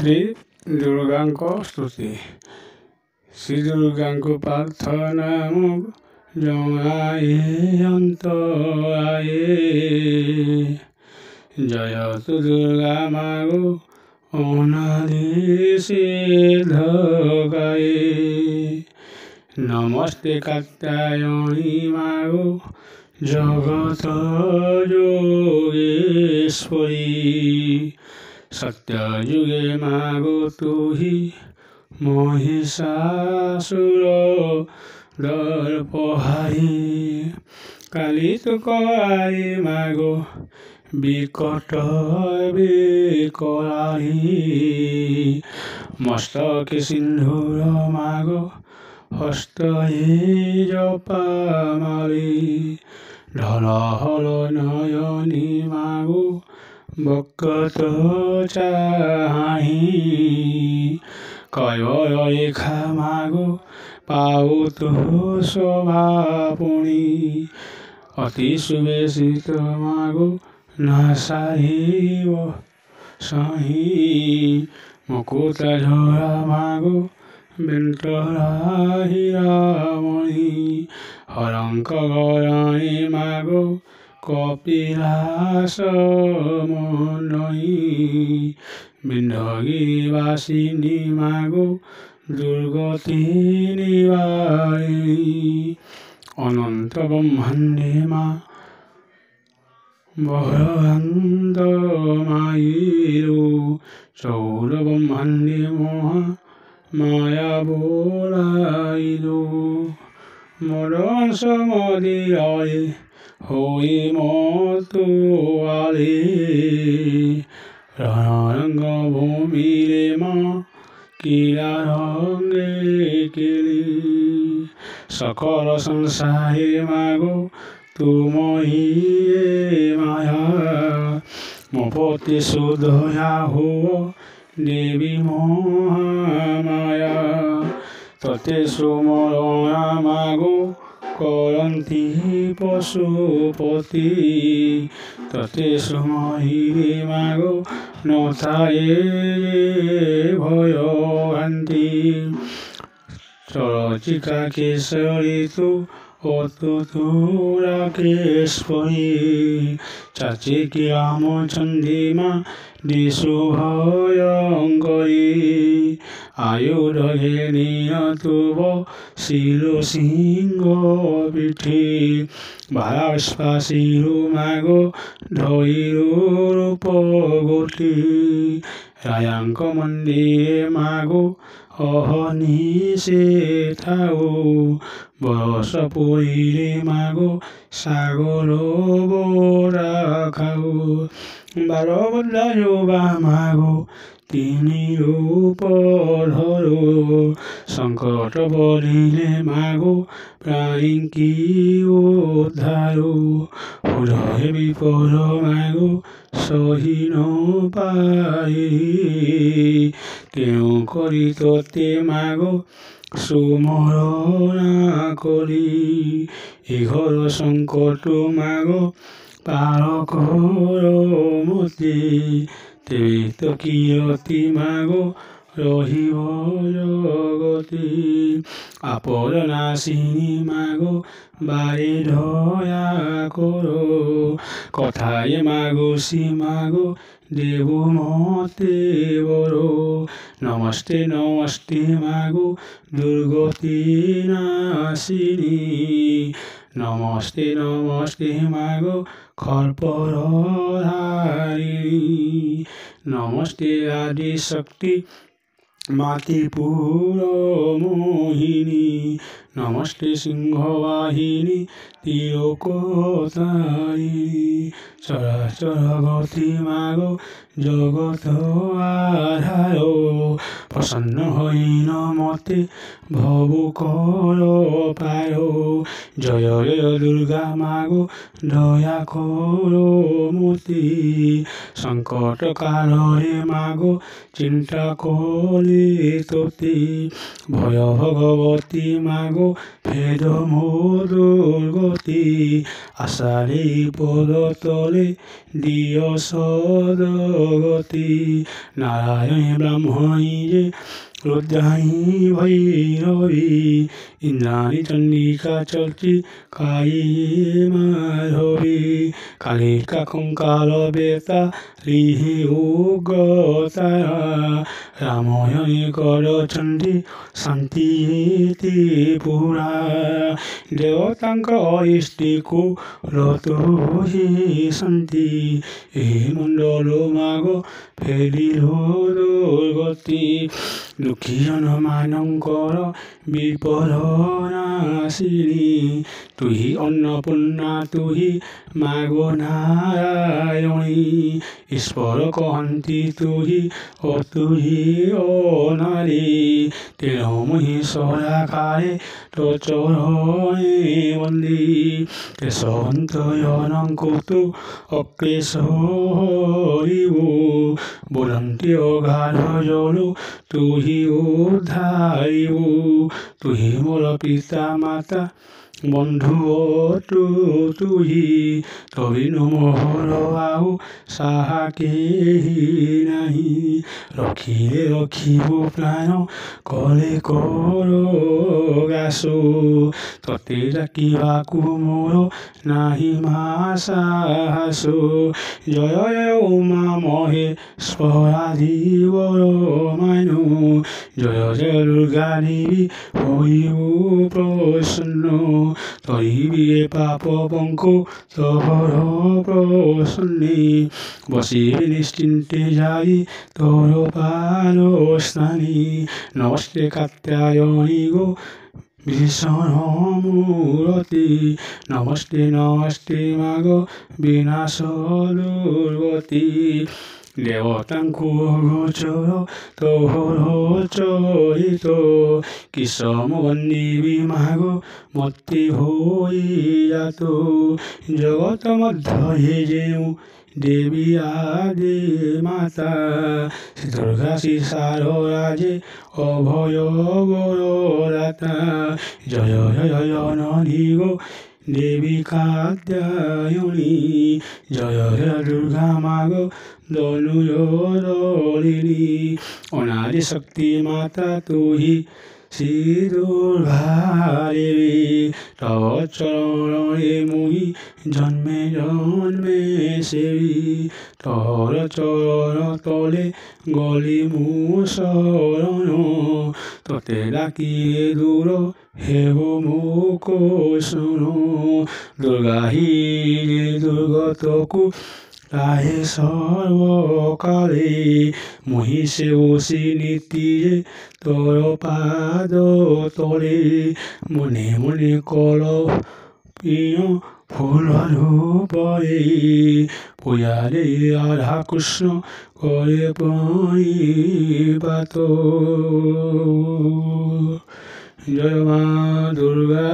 ଶ୍ରୀ ଦୁର୍ଗାଙ୍କ ସ୍ତୁତି। ଶ୍ରୀ ଦୁର୍ଗାଙ୍କୁ ପ୍ରାର୍ଥନା ମୁଁ ଜଣାଏ ଅନ୍ତରାଏ। ଜୟ ତୁ ଦୁର୍ଗା ମାଗୋ ଅନାଦି ସିଦ୍ଧ ଗାଏ। ନମସ୍ତେ କାତ୍ୟାୟଣୀ ମାଗୋ ଜଗତ ଯୋଗେଶ୍ୱରୀ। सत्य युगे मागो तू ही महिषासुर दर्पहारी। काली तू कराई मागो विकट विकराली। मस्तक सिंधुर मागो हस्त जपामाली। ढल हल नयनी मागो बकत चाही। कयवर रेखा मागो पाऊ तो शोभापुणी। अति सुवेशित मागो नासाहिब सही। मुकुट झोरा मागो बेंटरा हीरामणि। हरंक गराणी मागो कपिलास मनई। बिंधगिरिवासिनी मागो दुर्गति निवारिणी। अनंत ब्रह्मांडे मा बहरांत मायिलो। चौर ब्रह्मांडे महा माया बोलाइलो। मदंस मदिराए होई मतुआले। रणरंग भूमि रे माँ कीड़ा रंगे केली। सकल संसारे मागो तुम ही माया। मोपति सुदया हो देवी महामाया। तते सुमरणा मागो करंती पशुपति। तते सुमहिरे मागो नथाए भय भ्रांति। चरचिका केसरी तू अतुरा केश्वरी। चाचिकी रामचंदी माँ दिशु भयंकरी। आयुध घेनिया तुव शिरो सिंह पिठी। भारास्पाशिरु मागो धैरु रूप गोटी। रायांक मंदिरे मागो अहनिशे थाऊ। बरस पुरीरे मागो सागर बोरा खाऊ। बारबद्रा योगा मागो তিনি রূপ ধরো। সংকট বলিলে মাগো প্রাণী কি উদ্ধারো। হৃদয় বিপদ মাগো সহি ন পারি। তেণু করি তোতে মাগো সুমরণা করি। এঘর সংকট মাগো পার কর মতি। তেবে তো কিয়তি মাগো রহিব জগতি। আপদ নাশিনী মাগো বারে দয়া করো। কথায় মাগো সী মাগো দেব মতে বড়। নমস্তে নমস্তে মাগো দুর্গতি নাশিনী। নমস্তে নমস্তে মাগো খর্পধারিণী। নমস্তে আদি শক্তি মাতিপুর মোহিনী। নমস্তে সিংহবাহিনী তিলকতারিণী। চরাচর গতি মাগো জগত আধারো। প্রসন্ন হইন মতে ভবু কর পারো। জয় জয় দুর্গা মাগো দয়া করো মতি। সংকট কালরে মাগো চিন্তা করি ততি ভয় ভগবতী মাগো ভেদ মোর গতি আশারে পদতলে দিয় সদগতি নারায়ণ ব্রাহ্মণী যে রুদ্রাণী ভৈরবী ইন্দ্রাণী চণ্ডিকা চর্চি কায়ী মাধবী কালিকা কঙ্কাল বেতা রিহি উগ্রতারা রামায়ণে গড়চণ্ডী ଶାନ୍ତି ତ୍ରିପୁରା ଦେବତାଙ୍କ ଇଷ୍ଟିକୁ ରତୋହି ଶାନ୍ତି ଏହି ମଣ୍ଡଳ ମାଗ ଫେରିଲ ଦୁର୍ଗତି ଦୁଃଖୀ ଜନମାନଙ୍କର ବିପଦ ନାଶିନୀ ତୁହି ଅନ୍ନପୂର୍ଣ୍ଣା ତୁହି ମାଗ ନାରାୟଣୀ ଈଶ୍ୱର କହନ୍ତି ତୁହି ତୁହି ଅନାରୀ ତେଣୁ ମୁହିଁ ସଦାକାଳେ ତୋ ଚରଣେ ବନ୍ଦୀ କେଶବନ୍ତ ଜନଙ୍କୁ ତୁ ଅକ୍ଲେଶ ହରିବୁ ବୁଲନ୍ତି ଅଗାଧ ଜଳୁ ତୁହି ଉଦ୍ଧାରିବୁ ତୁହି ମୋର ପିତା ମାତା ବନ୍ଧୁ ତୁହି ତୋ ବିନୁ ମୋହର ଆଉ ସାହା କେହି ନାହିଁ ରଖିଲେ ରଖିବୁ ପ୍ରାଣ କଲେ କର ଗାସ ତତେ ଡାକିବାକୁ ମୋର ନାହିଁ ମା ସାହସ ଜୟ ଜୟ ଉମା ମହେଶ୍ୱରାଧି ବରମାନୁ ଜୟ ଜୟ ଦୁର୍ଗା ଦେବୀ ହୋଇବୁ ପ୍ରସନ୍ନ ତରିବି ଏ ପାପ ପଙ୍କୁ ତୋର ପ୍ରସନ୍ନେ ବସିବି ନିଶ୍ଚିନ୍ତେ ଯାଇ ତୋର ପାଦ ସ୍ଥାନେ ନମସ୍ତେ କାତ୍ୟାୟଣୀ ଗୋ ଭୀଷଣ ମୂରତି ନମସ୍ତେ ନମସ୍ତେ ମାଗ ବିନାଶ ଦୁର୍ଗତି ଦେବତାଙ୍କୁ ଗୋଚର ତୋର ଚରିତ କିସମ ବନ୍ଦିବି ମାଗ ମତେ ହୋଇ ଯାତ ଜଗତ ମଧ୍ୟରେ ଯେଉଁ ଦେବୀ ଆଦି ମାତା ଶ୍ରୀ ଦୁର୍ଗା ଶ୍ରୀ ଶାରଦା ଅଭୟ ବରଦାତା ଜୟ ଜୟ ଜନନୀ ଗୋ ଦେବୀ କାତ୍ୟାୟଣୀ ଜୟ ଜୟ ଦୁର୍ଗା ମାଗ ଧନୁଜଳିନୀ ଅନାଦି ଶକ୍ତି ମାତା ତୁହି ଶ୍ରୀ ଦୁର୍ଗା ଦେବୀ ତବ ଚରଣରେ ମୁହିଁ ଜନ୍ମେ ଜନ୍ମେ ସେବି ତୋର ଚରଣ ତଳେ ଗଲି ମୁଁ ଶରଣ ତତେ ଡାକିଲେ ଦୂର ହେବ ମୋ କୋଶଣ ଦୁର୍ଗା ହି ଦୁର୍ଗତକୁ ରାହେ ସର୍ବକାଳେ ମୁହିଁ ସେବସି ନୀତିରେ ତୋର ପାଦ ତଳେ ମନେ ମନେ କଳ ପିଣ ফুল রূপে পূজারে রাধা কৃষ্ণ করে প্রণিপাত জয় মা দুর্গা।